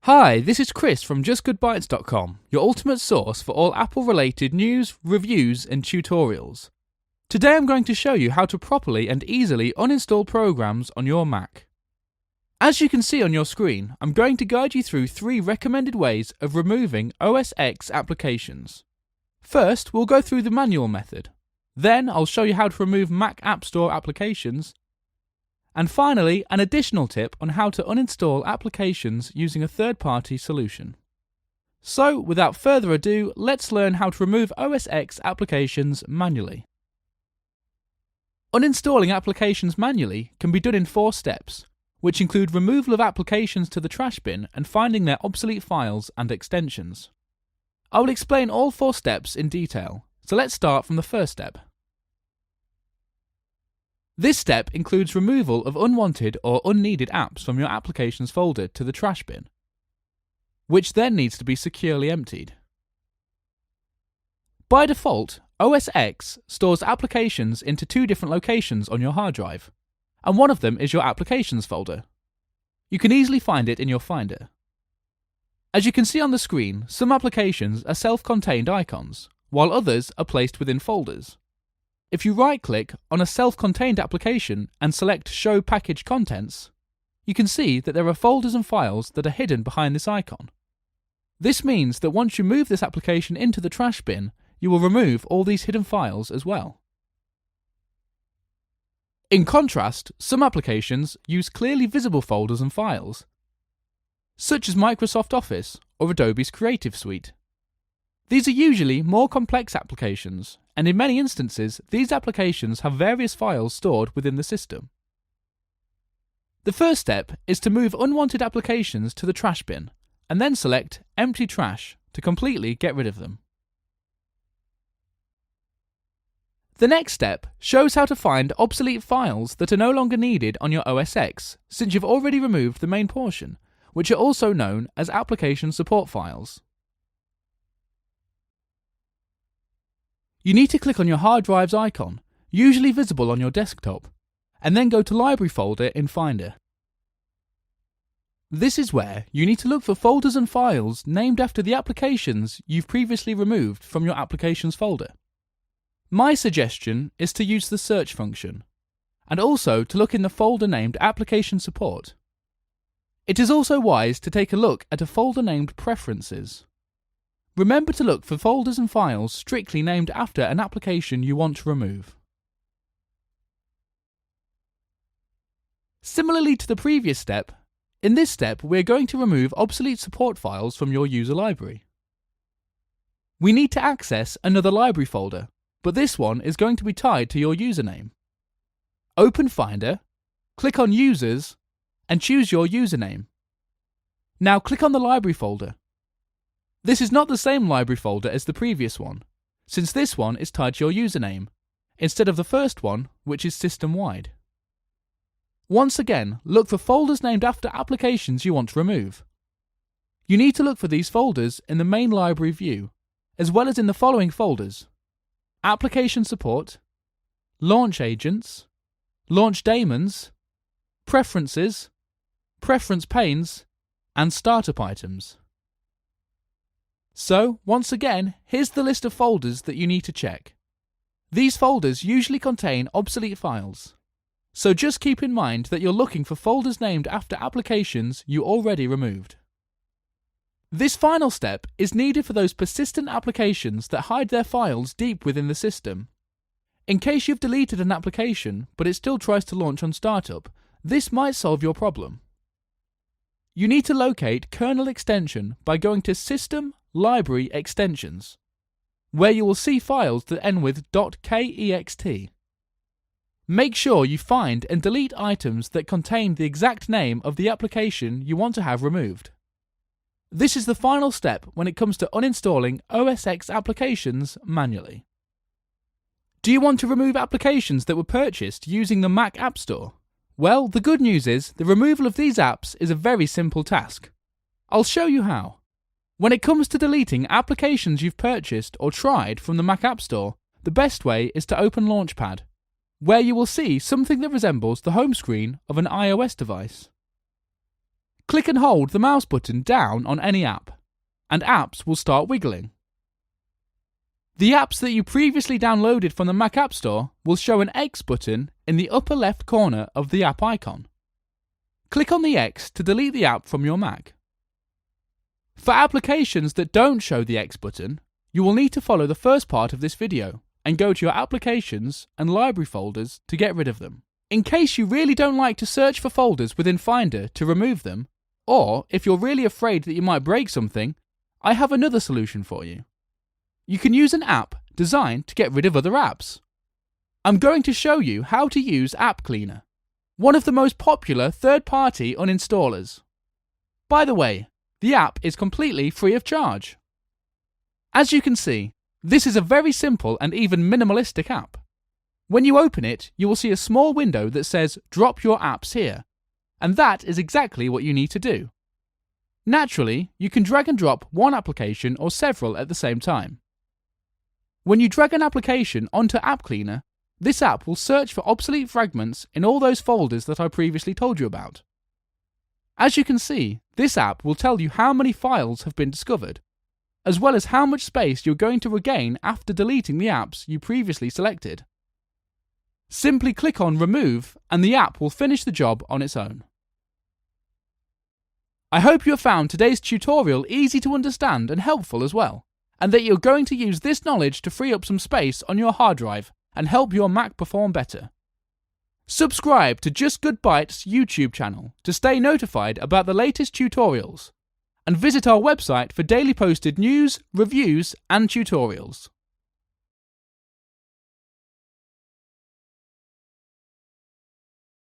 Hi, this is Chris from JustGoodBytes.com, your ultimate source for all Apple-related news, reviews and tutorials. Today I'm going to show you how to properly and easily uninstall programs on your Mac. As you can see on your screen, I'm going to guide you through 3 recommended ways of removing OS X applications. First, we'll go through the manual method. Then I'll show you how to remove Mac App Store applications. And finally, an additional tip on how to uninstall applications using a third-party solution. So, without further ado, let's learn how to remove OS X applications manually. Uninstalling applications manually can be done in 4 steps, which include removal of applications to the trash bin and finding their obsolete files and extensions. I will explain all 4 steps in detail, so let's start from the first step. This step includes removal of unwanted or unneeded apps from your applications folder to the trash bin, which then needs to be securely emptied. By default, OS X stores applications into 2 different locations on your hard drive, and one of them is your applications folder. You can easily find it in your Finder. As you can see on the screen, some applications are self-contained icons, while others are placed within folders. If you right-click on a self-contained application and select Show Package Contents, you can see that there are folders and files that are hidden behind this icon. This means that once you move this application into the trash bin, you will remove all these hidden files as well. In contrast, some applications use clearly visible folders and files, such as Microsoft Office or Adobe's Creative Suite. These are usually more complex applications, and in many instances, these applications have various files stored within the system. The first step is to move unwanted applications to the trash bin, and then select Empty Trash to completely get rid of them. The next step shows how to find obsolete files that are no longer needed on your OS X, since you've already removed the main portion, which are also known as application support files. You need to click on your hard drive's icon, usually visible on your desktop, and then go to Library folder in Finder. This is where you need to look for folders and files named after the applications you've previously removed from your applications folder. My suggestion is to use the search function, and also to look in the folder named Application Support. It is also wise to take a look at a folder named Preferences. Remember to look for folders and files strictly named after an application you want to remove. Similarly to the previous step, in this step we are going to remove obsolete support files from your user library. We need to access another library folder, but this one is going to be tied to your username. Open Finder, click on Users, and choose your username. Now click on the library folder. This is not the same library folder as the previous one, since this one is tied to your username, instead of the first one, which is system-wide. Once again, look for folders named after applications you want to remove. You need to look for these folders in the main library view, as well as in the following folders: Application Support, Launch Agents, Launch Daemons, Preferences, Preference Panes, and Startup Items. So, once again, here's the list of folders that you need to check. These folders usually contain obsolete files, so just keep in mind that you're looking for folders named after applications you already removed. This final step is needed for those persistent applications that hide their files deep within the system. In case you've deleted an application but it still tries to launch on startup, this might solve your problem. You need to locate kernel extension by going to System Library Extensions, where you will see files that end with .kext. Make sure you find and delete items that contain the exact name of the application you want to have removed. This is the final step when it comes to uninstalling OS X applications manually. Do you want to remove applications that were purchased using the Mac App Store? Well, the good news is the removal of these apps is a very simple task. I'll show you how. When it comes to deleting applications you've purchased or tried from the Mac App Store, the best way is to open Launchpad, where you will see something that resembles the home screen of an iOS device. Click and hold the mouse button down on any app, and apps will start wiggling. The apps that you previously downloaded from the Mac App Store will show an X button in the upper left corner of the app icon. Click on the X to delete the app from your Mac. For applications that don't show the X button, you will need to follow the first part of this video and go to your Applications and Library folders to get rid of them. In case you really don't like to search for folders within Finder to remove them, or if you're really afraid that you might break something, I have another solution for you. You can use an app designed to get rid of other apps. I'm going to show you how to use App Cleaner, one of the most popular third-party uninstallers. By the way, the app is completely free of charge. As you can see, this is a very simple and even minimalistic app. When you open it, you will see a small window that says Drop your apps here, and that is exactly what you need to do. Naturally, you can drag and drop one application or several at the same time. When you drag an application onto App Cleaner, this app will search for obsolete fragments in all those folders that I previously told you about. As you can see, this app will tell you how many files have been discovered, as well as how much space you're going to regain after deleting the apps you previously selected. Simply click on Remove and the app will finish the job on its own. I hope you have found today's tutorial easy to understand and helpful as well, and that you're going to use this knowledge to free up some space on your hard drive and help your Mac perform better. Subscribe to Just Good Bytes YouTube channel to stay notified about the latest tutorials, and visit our website for daily posted news, reviews and tutorials.